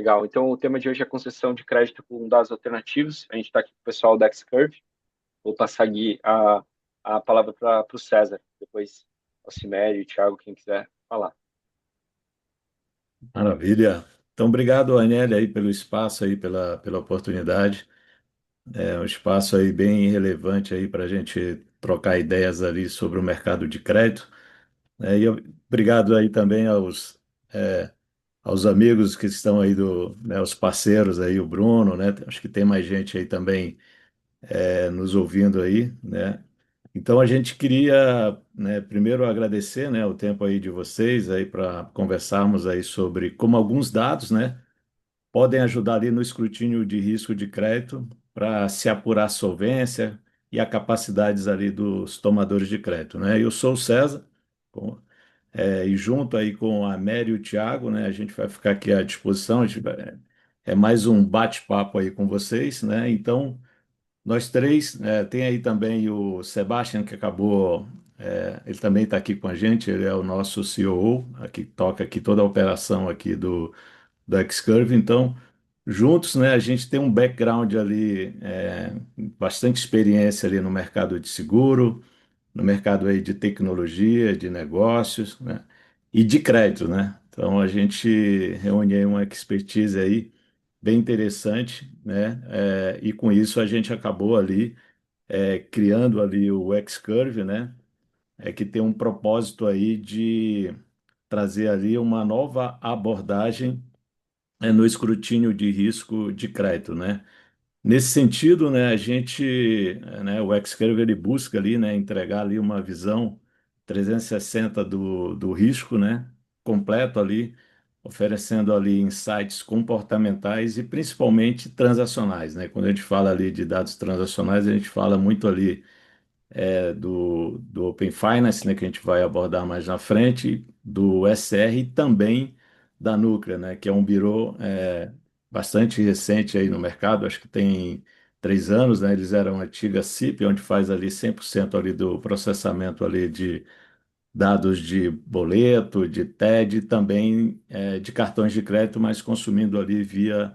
Legal. Então, o tema de hoje é concessão de crédito com dados alternativos. A gente está aqui com o pessoal da Xcurve. Vou passar aqui a palavra para o César, depois o Cimério, o Thiago, quem quiser falar. Maravilha. Então, obrigado, Anélia, aí pelo espaço aí, pela oportunidade. É um espaço aí bem relevante aí para a gente trocar ideias ali sobre o mercado de crédito. Obrigado aí também aos amigos que estão aí né, os parceiros aí, o Bruno, né? Acho que tem mais gente aí também nos ouvindo aí, né? Então a gente queria, né, primeiro agradecer, né, o tempo aí de vocês aí para conversarmos aí sobre como alguns dados, né, podem ajudar ali no escrutínio de risco de crédito para se apurar a solvência e a capacidades ali dos tomadores de crédito, né? Eu sou o César, com- e junto aí com a Mary e o Thiago, né? A gente vai ficar aqui à disposição. É mais um bate-papo aí com vocês, né? Então, nós três, tem aí também o Sebastian, que acabou, ele também está aqui com a gente, ele é o nosso COO, aqui toca aqui toda a operação aqui do Xcurve. Então, juntos, né, a gente tem um background ali, bastante experiência ali no mercado de seguro, no mercado aí de tecnologia, de negócios, né, e de crédito, né? Então, a gente reúne aí uma expertise aí bem interessante, né? E com isso a gente acabou ali criando ali o Xcurve, né? Que tem um propósito aí de trazer ali uma nova abordagem no escrutínio de risco de crédito, né? Nesse sentido, né, a gente, o Xcurve ele busca ali, né, entregar ali uma visão 360 do risco, né, completo ali, oferecendo ali insights comportamentais e principalmente transacionais, né? Quando a gente fala ali de dados transacionais, a gente fala muito ali do Open Finance, né, que a gente vai abordar mais na frente, do SR e também da Núclea, né, que é um bureau bastante recente aí no mercado, acho que tem 3 anos, né, eles eram a antiga CIP, onde faz ali 100% ali do processamento ali de dados de boleto, de TED, e também de cartões de crédito, mas consumindo ali via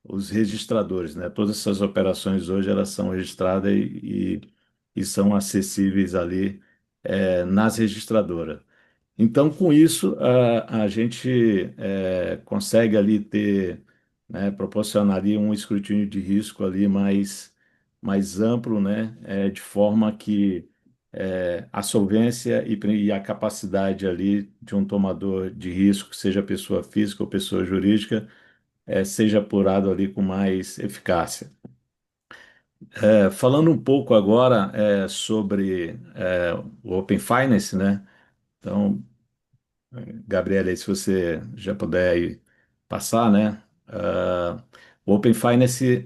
os registradores, né? Todas essas operações hoje elas são registradas e são acessíveis ali nas registradoras. Então, com isso, a gente consegue ali ter, né, proporcionar ali um escrutínio de risco ali mais amplo, né, de forma que a solvência e a capacidade ali de um tomador de risco, seja pessoa física ou pessoa jurídica, seja apurado ali com mais eficácia. Falando um pouco agora sobre o Open Finance, né? Então, Gabriela, aí, se você já puder aí passar, né? O Open Finance,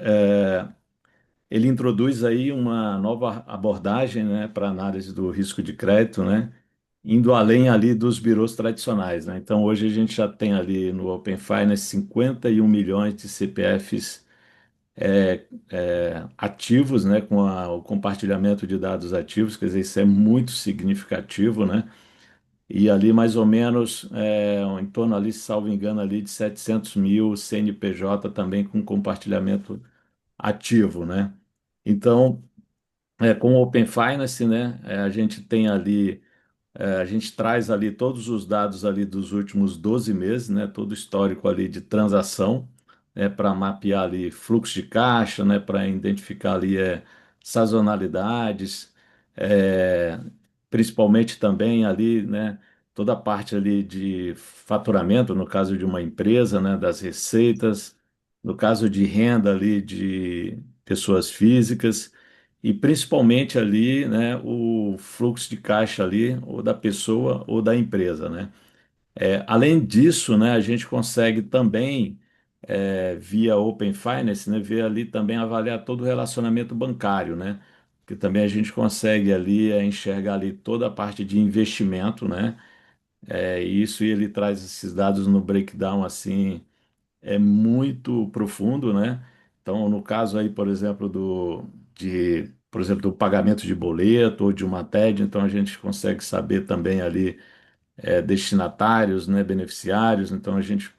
ele introduz aí uma nova abordagem, né, para análise do risco de crédito, né? Indo além ali dos birôs tradicionais, né? Então, hoje a gente já tem ali no Open Finance 51 milhões de CPFs ativos, né, com o compartilhamento de dados ativos, quer dizer, isso é muito significativo, né? E ali mais ou menos em torno ali, salvo engano, ali de 700 mil CNPJ também com compartilhamento ativo, né? Então, com o Open Finance, né, a gente tem ali a gente traz ali todos os dados ali dos últimos 12 meses, né, todo o histórico ali de transação, né, para mapear ali fluxo de caixa, né, para identificar ali sazonalidades, é, principalmente também ali, né, toda a parte ali de faturamento, no caso de uma empresa, né, das receitas, no caso de renda ali de pessoas físicas e principalmente ali, né, o fluxo de caixa ali, ou da pessoa ou da empresa, né? Além disso, né, a gente consegue também, via Open Finance, né, ver ali também avaliar todo o relacionamento bancário, né? Que também a gente consegue ali enxergar ali toda a parte de investimento, né? E isso ele traz esses dados no breakdown assim muito profundo, né? Então, no caso aí, por exemplo, por exemplo, do pagamento de boleto ou de uma TED, então a gente consegue saber também ali destinatários, né, beneficiários. Então, a gente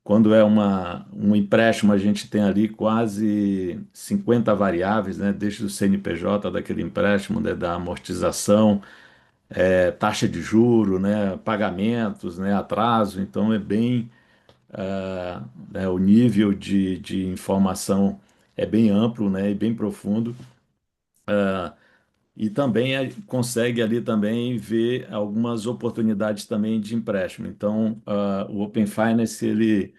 quando é um empréstimo, a gente tem ali quase 50 variáveis, né? Desde o CNPJ daquele empréstimo, né? Da amortização, taxa de juro, né? Pagamentos, né? Atraso. Então é bem, né? O nível de informação é bem amplo, né? E bem profundo. E também consegue ali também ver algumas oportunidades também de empréstimo. Então, o Open Finance, ele,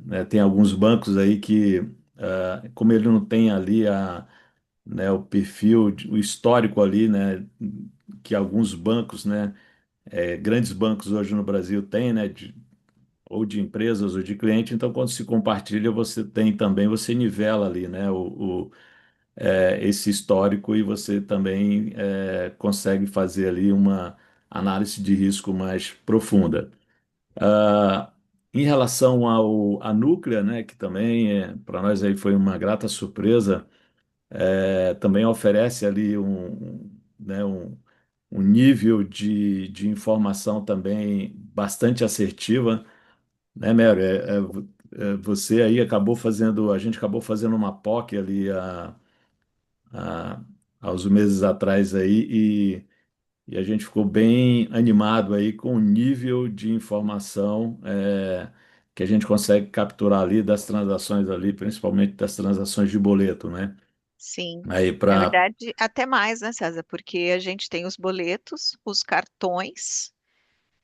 né, tem alguns bancos aí que, como ele não tem ali né, o perfil, o histórico ali, né, que alguns bancos, né, grandes bancos hoje no Brasil têm, né, ou de empresas ou de cliente, então quando se compartilha, você tem também, você nivela ali, né, esse histórico e você também consegue fazer ali uma análise de risco mais profunda. Ah, Em relação à Núclea, né, que também para nós aí foi uma grata surpresa, também oferece ali né, um nível de informação também bastante assertiva, né, Mary? Você aí acabou fazendo, a gente acabou fazendo uma POC ali a- há uns meses atrás aí e a gente ficou bem animado aí com o nível de informação que a gente consegue capturar ali das transações ali, principalmente das transações de boleto, né? Sim, Aí na para verdade, até mais, né, César? Porque a gente tem os boletos, os cartões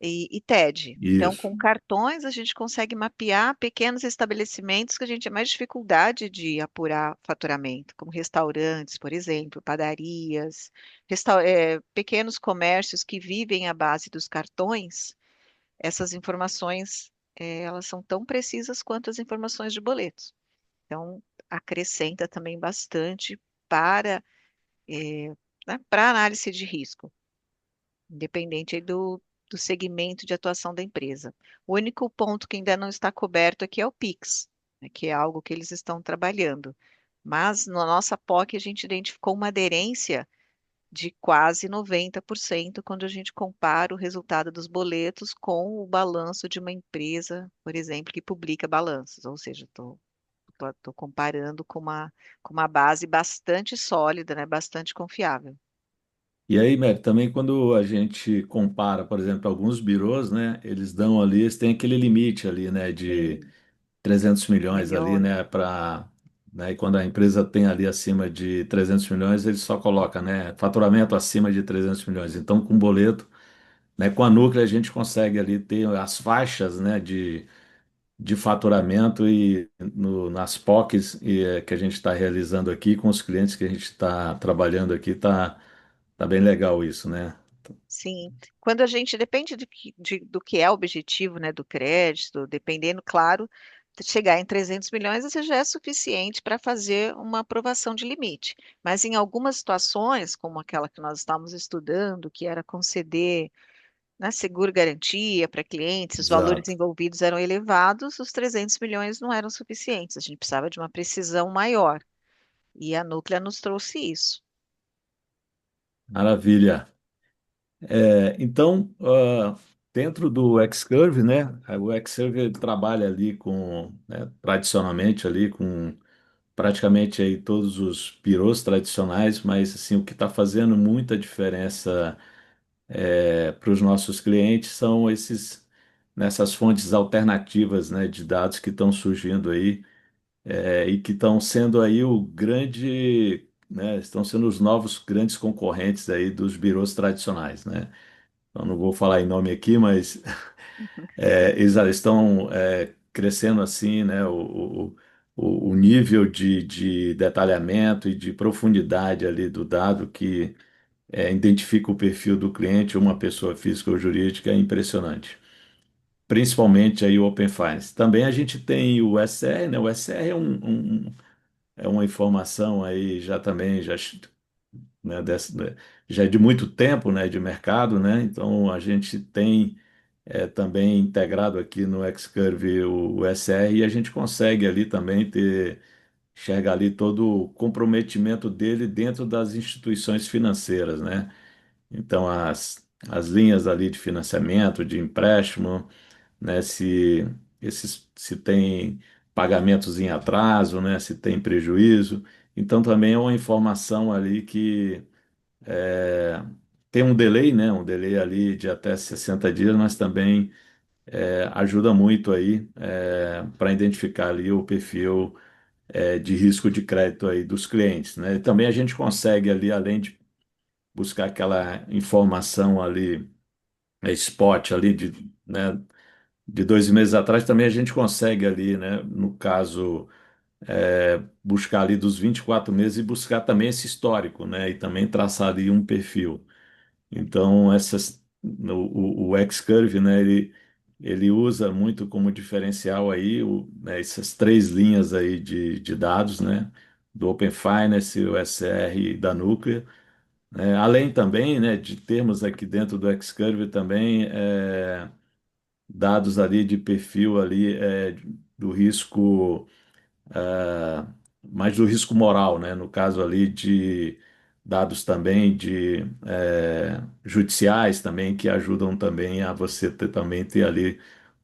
e TED. Então, isso. com cartões, a gente consegue mapear pequenos estabelecimentos que a gente tem mais dificuldade de apurar faturamento, como restaurantes, por exemplo, padarias, pequenos comércios que vivem à base dos cartões. Essas informações, elas são tão precisas quanto as informações de boletos. Então, acrescenta também bastante para, né, para análise de risco, independente aí do segmento de atuação da empresa. O único ponto que ainda não está coberto aqui é o Pix, né, que é algo que eles estão trabalhando. Mas na nossa POC a gente identificou uma aderência de quase 90% quando a gente compara o resultado dos boletos com o balanço de uma empresa, por exemplo, que publica balanços. Ou seja, estou comparando com uma base bastante sólida, né, bastante confiável. E aí, Mac, também quando a gente compara, por exemplo, alguns birôs, né, eles dão ali, eles têm aquele limite ali, né, de Sim, 300 milhões ali, milhões. né, né, e quando a empresa tem ali acima de 300 milhões, ele só coloca, né, faturamento acima de 300 milhões. Então, com boleto, né, com a Núclea, a gente consegue ali ter as faixas, né, de faturamento e nas POCs que a gente está realizando aqui, com os clientes que a gente está trabalhando aqui, tá bem legal isso, né? Sim, quando a gente depende do que é o objetivo, né, do crédito, dependendo, claro, chegar em 300 milhões, isso já é suficiente para fazer uma aprovação de limite. Mas em algumas situações, como aquela que nós estávamos estudando, que era conceder, né, seguro-garantia para clientes, os valores Exato. envolvidos eram elevados, os 300 milhões não eram suficientes, a gente precisava de uma precisão maior. E a Núclea nos trouxe isso. Maravilha. Então, dentro do Xcurve, né, o Xcurve ele trabalha ali com, né, tradicionalmente ali com praticamente aí todos os pirôs tradicionais, mas assim, o que está fazendo muita diferença para os nossos clientes são nessas fontes alternativas, né, de dados que estão surgindo aí e que estão sendo aí o grande, né, estão sendo os novos grandes concorrentes aí dos birôs tradicionais, né? Eu não vou falar em nome aqui, mas eles já estão crescendo assim, né? O nível de detalhamento e de profundidade ali do dado que identifica o perfil do cliente, uma pessoa física ou jurídica, é impressionante. Principalmente aí o Open Finance. Também a gente tem o SR, né? O SR é uma informação aí já também, né, já é de muito tempo, né, de mercado, né? Então a gente tem também integrado aqui no Xcurve o SR e a gente consegue ali também enxergar ali todo o comprometimento dele dentro das instituições financeiras, né? Então as linhas ali de financiamento, de empréstimo, né? Se se tem pagamentos em atraso, né? Se tem prejuízo. Então também é uma informação ali que é, tem um delay, né? Um delay ali de até 60 dias, mas também ajuda muito aí para identificar ali o perfil de risco de crédito aí dos clientes, né? E também a gente consegue ali, além de buscar aquela informação ali, spot ali né, de 2 meses atrás, também a gente consegue ali, né, no caso, buscar ali dos 24 meses e buscar também esse histórico, né, e também traçar ali um perfil. Então, o X-Curve, né, ele usa muito como diferencial aí né, essas três linhas aí de dados, né, do Open Finance, o SR e da Núclea. Além também, né, de termos aqui dentro do X-Curve também dados ali de perfil ali do risco, ah, mais do risco moral, né? No caso ali de dados também de judiciais também que ajudam também a você também ter ali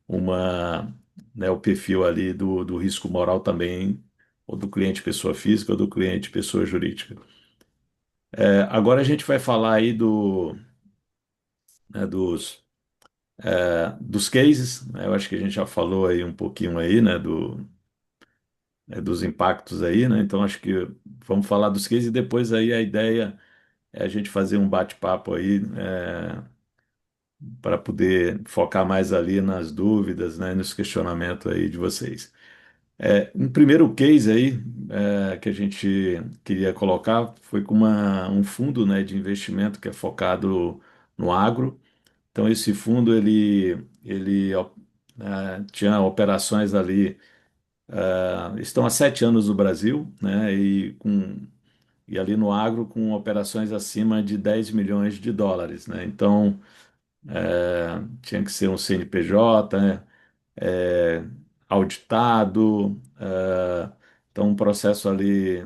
uma, né, o perfil ali do risco moral também, ou do cliente pessoa física ou do cliente pessoa jurídica. Agora a gente vai falar aí né, dos cases, né? Eu acho que a gente já falou aí um pouquinho aí, né, dos impactos aí, né? Então acho que vamos falar dos cases e depois aí a ideia é a gente fazer um bate-papo aí para poder focar mais ali nas dúvidas, né, nos questionamentos aí de vocês. Um primeiro case aí que a gente queria colocar foi com um fundo, né, de investimento que é focado no agro. Então esse fundo ele tinha operações ali, estão há 7 anos no Brasil, né, e ali no agro com operações acima de 10 milhões de dólares, né? Então tinha que ser um CNPJ, né, é, auditado, então um processo ali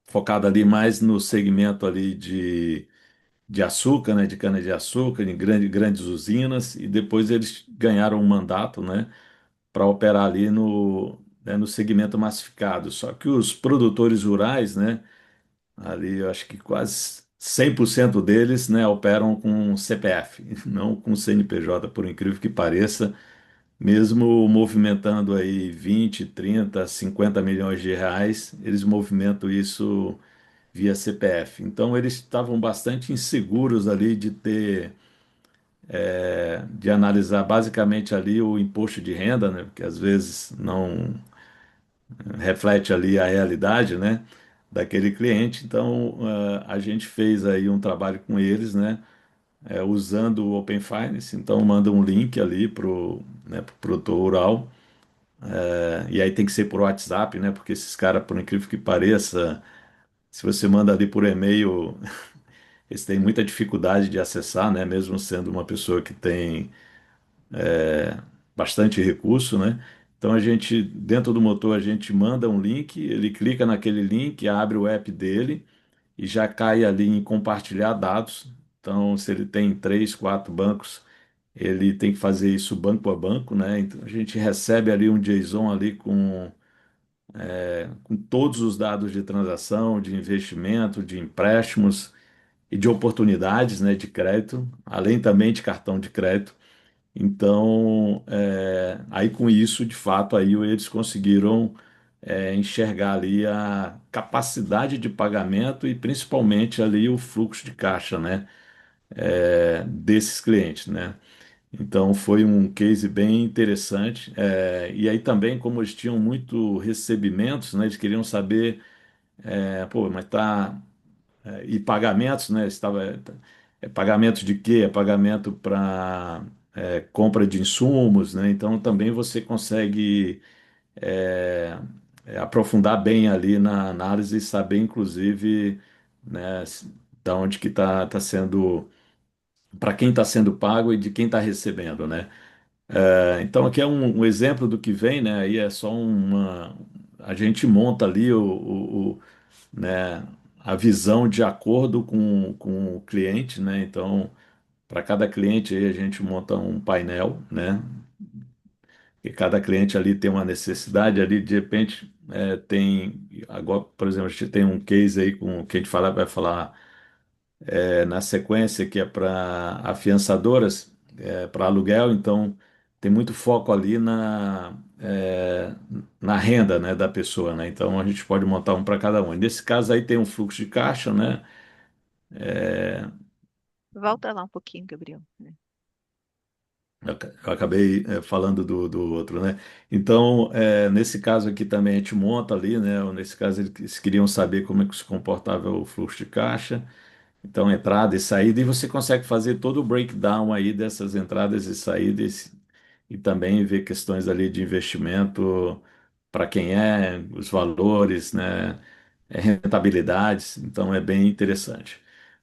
focado ali mais no segmento ali de açúcar, né, de cana-de-açúcar, em grandes usinas, e depois eles ganharam um mandato, né, para operar ali no segmento massificado. Só que os produtores rurais, né, ali eu acho que quase 100% deles, né, operam com CPF, não com CNPJ, por incrível que pareça, mesmo movimentando aí 20, 30, 50 milhões de reais, eles movimentam isso via CPF. Então eles estavam bastante inseguros ali de analisar basicamente ali o imposto de renda, né, porque às vezes não reflete ali a realidade, né, daquele cliente. Então a gente fez aí um trabalho com eles, né, usando o Open Finance. Então manda um link ali pro produtor rural. E aí tem que ser por WhatsApp, né, porque esses caras, por incrível que pareça, se você manda ali por e-mail, eles têm muita dificuldade de acessar, né? Mesmo sendo uma pessoa que tem bastante recurso, né? Então a gente, dentro do motor, a gente manda um link, ele clica naquele link, abre o app dele e já cai ali em compartilhar dados. Então, se ele tem 3, 4 bancos, ele tem que fazer isso banco a banco, né? Então a gente recebe ali um JSON ali com todos os dados de transação, de investimento, de empréstimos e de oportunidades, né, de crédito, além também de cartão de crédito. Então, aí com isso, de fato, aí eles conseguiram enxergar ali a capacidade de pagamento e principalmente ali o fluxo de caixa, né, desses clientes, né. Então foi um case bem interessante. E aí também, como eles tinham muito recebimentos, né, eles queriam saber, pô, mas tá e pagamentos, né? Pagamento de quê? É pagamento para compra de insumos, né? Então também você consegue é, aprofundar bem ali na análise e saber, inclusive, né, da onde que está sendo, para quem está sendo pago e de quem está recebendo, né? Então aqui é um exemplo do que vem, né? Aí é só a gente monta ali né, a visão de acordo com o cliente, né? Então, para cada cliente aí a gente monta um painel, né? que cada cliente ali tem uma necessidade ali, de repente tem, agora, por exemplo, a gente tem um case aí com que a gente vai falar na sequência, que é para afiançadoras, para aluguel, então tem muito foco ali na renda, né, da pessoa, né? Então a gente pode montar um para cada um. E nesse caso aí tem um fluxo de caixa, né? Volta lá um pouquinho, Gabriel. Eu acabei falando do outro, né? Então, nesse caso aqui também a gente monta ali, né? Nesse caso eles queriam saber como é que se comportava o fluxo de caixa. Então, entrada e saída, e você consegue fazer todo o breakdown aí dessas entradas e saídas e também ver questões ali de investimento para quem os valores, né? Rentabilidades. Então, é bem interessante.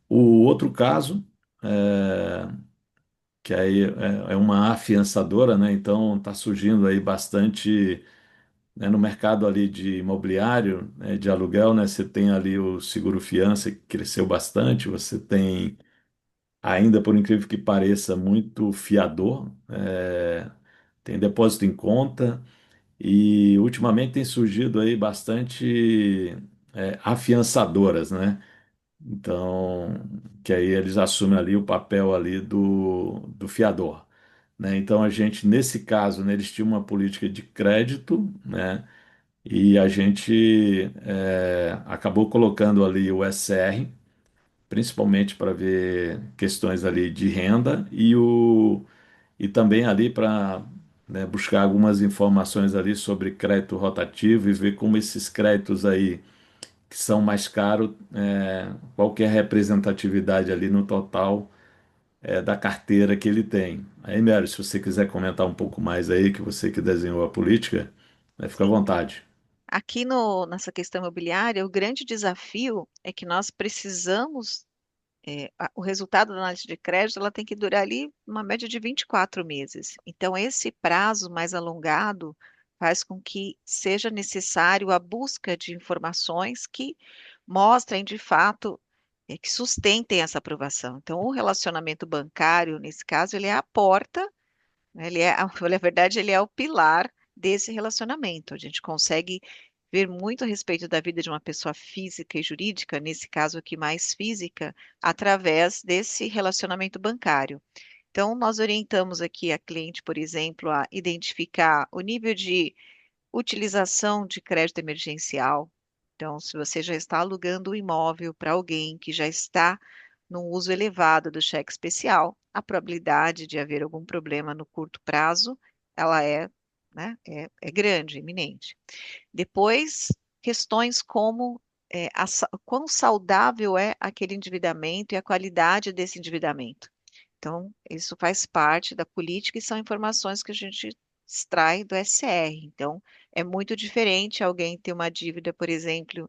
O outro caso. é, que aí é uma afiançadora, né? Então está surgindo aí bastante, né, no mercado ali de imobiliário, né, de aluguel, né? Você tem ali o seguro fiança que cresceu bastante, você tem ainda, por incrível que pareça, muito fiador, tem depósito em conta e ultimamente tem surgido aí bastante afiançadoras, né? Então, que aí eles assumem ali o papel ali do fiador, né? Então a gente, nesse caso, né, eles tinham uma política de crédito, né? E a gente acabou colocando ali o SR, principalmente para ver questões ali de renda e também ali para, né, buscar algumas informações ali sobre crédito rotativo e ver como esses créditos aí que são mais caros, qual que é a representatividade ali no total da carteira que ele tem. Aí, Mary, se você quiser comentar um pouco mais aí, que você que desenhou a política, né, fica à Sim. vontade. Aqui nessa questão imobiliária, o grande desafio é que nós precisamos, o resultado da análise de crédito, ela tem que durar ali uma média de 24 meses. Então, esse prazo mais alongado faz com que seja necessário a busca de informações que mostrem de fato, que sustentem essa aprovação. Então, o relacionamento bancário, nesse caso, ele é a porta, né? Ele é, na verdade, ele é o pilar desse relacionamento. A gente consegue ver muito a respeito da vida de uma pessoa física e jurídica, nesse caso aqui mais física, através desse relacionamento bancário. Então, nós orientamos aqui a cliente, por exemplo, a identificar o nível de utilização de crédito emergencial. Então, se você já está alugando o imóvel para alguém que já está no uso elevado do cheque especial, a probabilidade de haver algum problema no curto prazo, ela é, né, é grande, iminente. Depois, questões como quão saudável é aquele endividamento e a qualidade desse endividamento. Então, isso faz parte da política e são informações que a gente extrai do SR. Então, é muito diferente alguém ter uma dívida, por exemplo,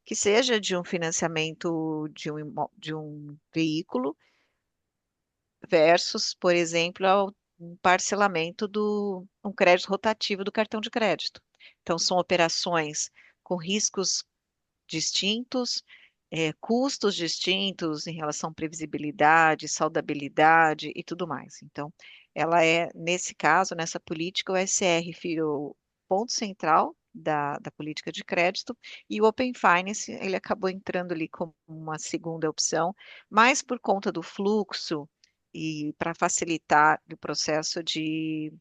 que seja de um financiamento de um veículo versus, por exemplo, um parcelamento um crédito rotativo do cartão de crédito. Então, são operações com riscos distintos, custos distintos em relação à previsibilidade, saudabilidade e tudo mais. Então, ela nesse caso, nessa política, o SR virou ponto central da política de crédito e o Open Finance, ele acabou entrando ali como uma segunda opção, mais por conta do fluxo e para facilitar o processo de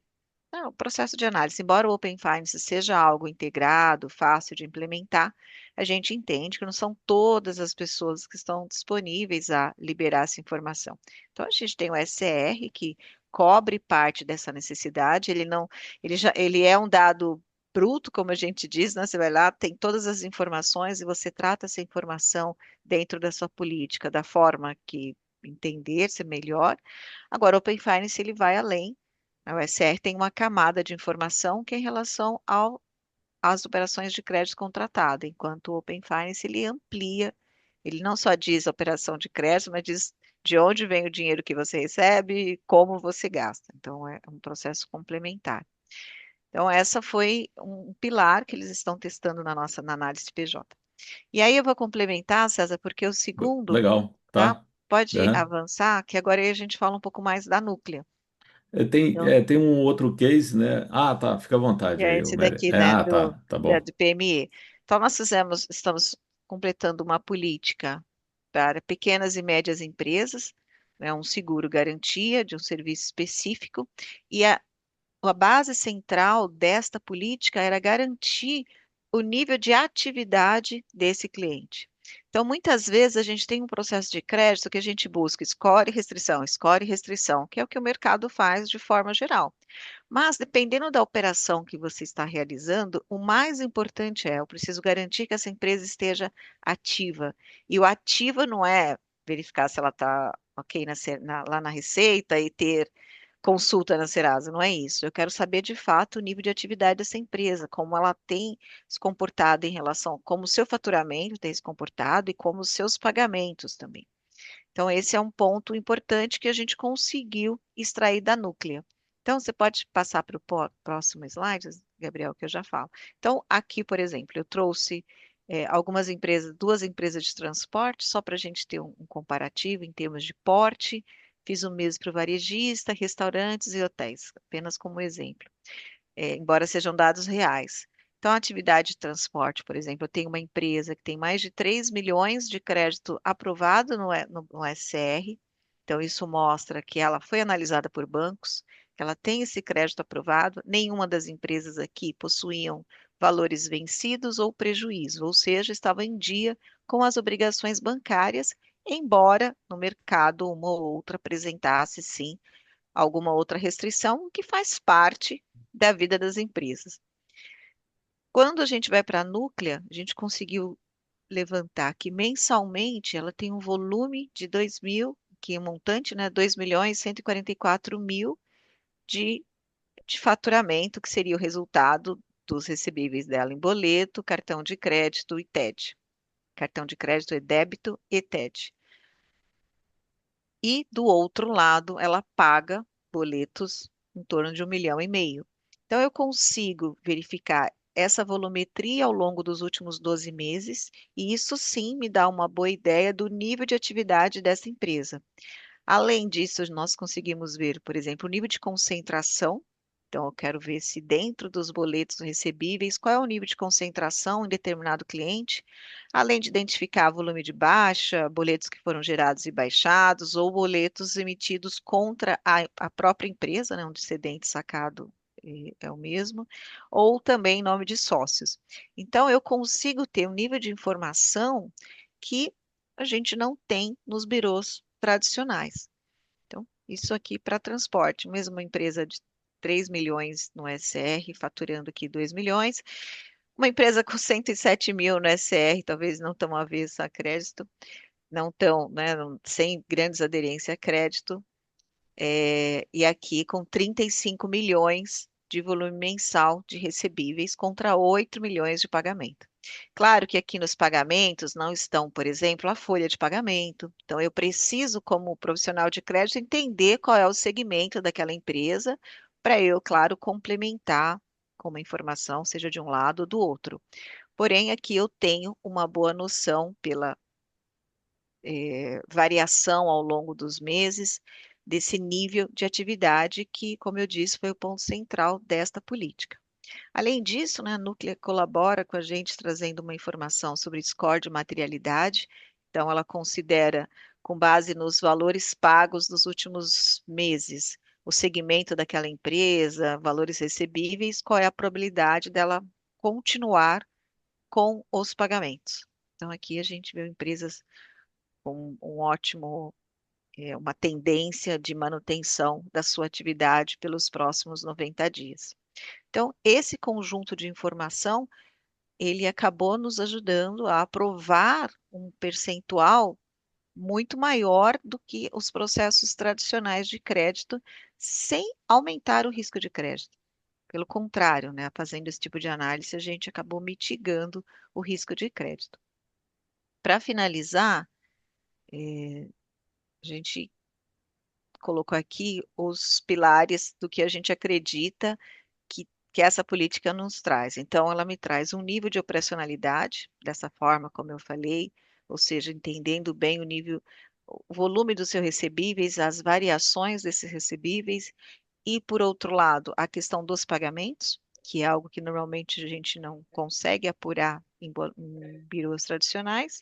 não, o processo de análise, embora o Open Finance seja algo integrado, fácil de implementar, a gente entende que não são todas as pessoas que estão disponíveis a liberar essa informação. Então, a gente tem o SR que cobre parte dessa necessidade, ele não, ele é um dado bruto, como a gente diz, né? Você vai lá, tem todas as informações e você trata essa informação dentro da sua política, da forma que entender ser melhor. Agora, o Open Finance ele vai além. A OSR tem uma camada de informação que é em relação às operações de crédito contratado, enquanto o Open Finance ele amplia, ele não só diz a operação de crédito, mas diz de onde vem o dinheiro que você recebe e como você gasta. Então, é um processo complementar. Então, essa foi um pilar que eles estão testando na análise de PJ. E aí eu vou complementar, César, porque o segundo, Legal, tá? tá? Pode Aham. avançar, que agora aí a gente fala um pouco mais da núclea. Então, Tem um outro case, né? Ah, tá, fica à que vontade é aí, esse daqui, né, Ah, tá, tá bom. do PME. Então, estamos completando uma política para pequenas e médias empresas, né, um seguro garantia de um serviço específico, e a base central desta política era garantir o nível de atividade desse cliente. Então, muitas vezes a gente tem um processo de crédito que a gente busca score e restrição, que é o que o mercado faz de forma geral. Mas, dependendo da operação que você está realizando, o mais importante é, eu preciso garantir que essa empresa esteja ativa. E o ativa não é verificar se ela está ok lá na Receita e ter consulta na Serasa, não é isso. Eu quero saber de fato o nível de atividade dessa empresa, como ela tem se comportado em relação, como o seu faturamento tem se comportado e como os seus pagamentos também. Então, esse é um ponto importante que a gente conseguiu extrair da Núclea. Então, você pode passar para o próximo slide, Gabriel, que eu já falo. Então, aqui, por exemplo, eu trouxe algumas empresas, duas empresas de transporte, só para a gente ter um comparativo em termos de porte. Fiz o mesmo para o varejista, restaurantes e hotéis, apenas como exemplo, embora sejam dados reais. Então, a atividade de transporte, por exemplo, eu tenho uma empresa que tem mais de 3 milhões de crédito aprovado no SCR. Então, isso mostra que ela foi analisada por bancos, que ela tem esse crédito aprovado. Nenhuma das empresas aqui possuíam valores vencidos ou prejuízo, ou seja, estava em dia com as obrigações bancárias, embora no mercado uma ou outra apresentasse, sim, alguma outra restrição, o que faz parte da vida das empresas. Quando a gente vai para a Núclea, a gente conseguiu levantar que mensalmente ela tem um volume de 2 mil, que é um montante, né, 2 milhões 144 mil de, de faturamento, que seria o resultado dos recebíveis dela em boleto, cartão de crédito e TED. Cartão de crédito e débito e TED. E do outro lado, ela paga boletos em torno de 1,5 milhão. Então, eu consigo verificar essa volumetria ao longo dos últimos 12 meses, e isso sim me dá uma boa ideia do nível de atividade dessa empresa. Além disso, nós conseguimos ver, por exemplo, o nível de concentração. Então, eu quero ver se dentro dos boletos recebíveis, qual é o nível de concentração em determinado cliente, além de identificar volume de baixa, boletos que foram gerados e baixados, ou boletos emitidos contra a própria empresa, né, onde o excedente sacado é o mesmo, ou também nome de sócios. Então, eu consigo ter um nível de informação que a gente não tem nos birôs tradicionais. Então, isso aqui para transporte, mesmo uma empresa de 3 milhões no SR, faturando aqui 2 milhões, uma empresa com 107 mil no SR, talvez não tão avessa a crédito, não tão, né, sem grandes aderências a crédito, e aqui com 35 milhões de volume mensal de recebíveis contra 8 milhões de pagamento. Claro que aqui nos pagamentos não estão, por exemplo, a folha de pagamento. Então, eu preciso, como profissional de crédito, entender qual é o segmento daquela empresa, para eu, claro, complementar com uma informação, seja de um lado ou do outro. Porém, aqui eu tenho uma boa noção pela variação ao longo dos meses desse nível de atividade que, como eu disse, foi o ponto central desta política. Além disso, né, a Núclea colabora com a gente trazendo uma informação sobre score de materialidade. Então, ela considera, com base nos valores pagos dos últimos meses, o segmento daquela empresa, valores recebíveis, qual é a probabilidade dela continuar com os pagamentos. Então, aqui a gente vê empresas com uma tendência de manutenção da sua atividade pelos próximos 90 dias. Então, esse conjunto de informação, ele acabou nos ajudando a aprovar um percentual muito maior do que os processos tradicionais de crédito, sem aumentar o risco de crédito. Pelo contrário, né, fazendo esse tipo de análise, a gente acabou mitigando o risco de crédito. Para finalizar, a gente colocou aqui os pilares do que a gente acredita que essa política nos traz. Então, ela me traz um nível de operacionalidade, dessa forma, como eu falei, ou seja, entendendo bem o volume dos seus recebíveis, as variações desses recebíveis, E, por outro lado, a questão dos pagamentos, que é algo que normalmente a gente não consegue apurar em birôs tradicionais.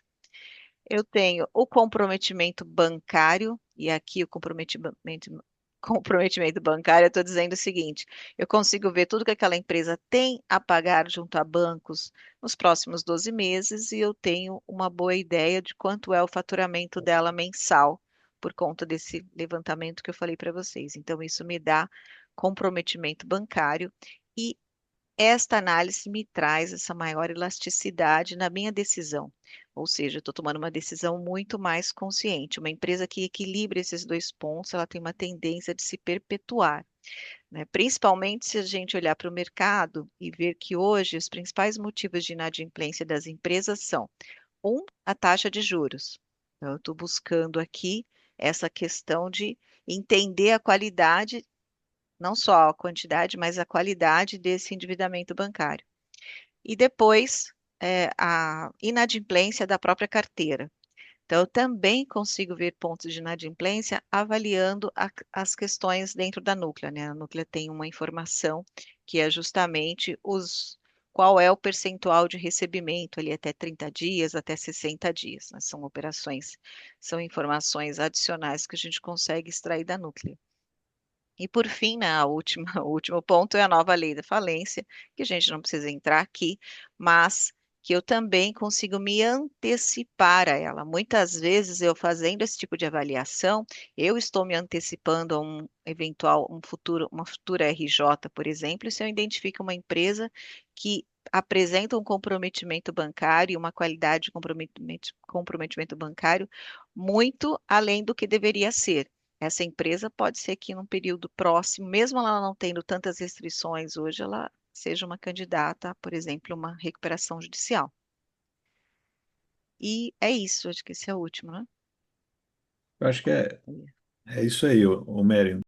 Eu tenho o comprometimento bancário, e aqui o comprometimento bancário, eu estou dizendo o seguinte: eu consigo ver tudo que aquela empresa tem a pagar junto a bancos nos próximos 12 meses, e eu tenho uma boa ideia de quanto é o faturamento dela mensal, por conta desse levantamento que eu falei para vocês. Então, isso me dá comprometimento bancário. E esta análise me traz essa maior elasticidade na minha decisão. Ou seja, eu estou tomando uma decisão muito mais consciente. Uma empresa que equilibra esses dois pontos, ela tem uma tendência de se perpetuar, né? Principalmente se a gente olhar para o mercado e ver que hoje os principais motivos de inadimplência das empresas são, a taxa de juros. Então, eu estou buscando aqui essa questão de entender a qualidade, não só a quantidade, mas a qualidade desse endividamento bancário. E depois, a inadimplência da própria carteira. Então, eu também consigo ver pontos de inadimplência avaliando as questões dentro da Núclea, né? A Núclea tem uma informação que é justamente qual é o percentual de recebimento ali até 30 dias, até 60 dias, né? São operações, são informações adicionais que a gente consegue extrair da Núclea. E por fim, né, o último ponto é a nova lei da falência, que a gente não precisa entrar aqui, mas que eu também consigo me antecipar a ela. Muitas vezes eu fazendo esse tipo de avaliação, eu estou me antecipando a um eventual, uma futura RJ, por exemplo, e se eu identifico uma empresa que apresenta um comprometimento bancário e uma qualidade de comprometimento bancário muito além do que deveria ser. Essa empresa pode ser que num período próximo, mesmo ela não tendo tantas restrições hoje, ela seja uma candidata, por exemplo, uma recuperação judicial. E é isso, acho que esse é o último, né? Eu acho que é isso aí, ô Mary.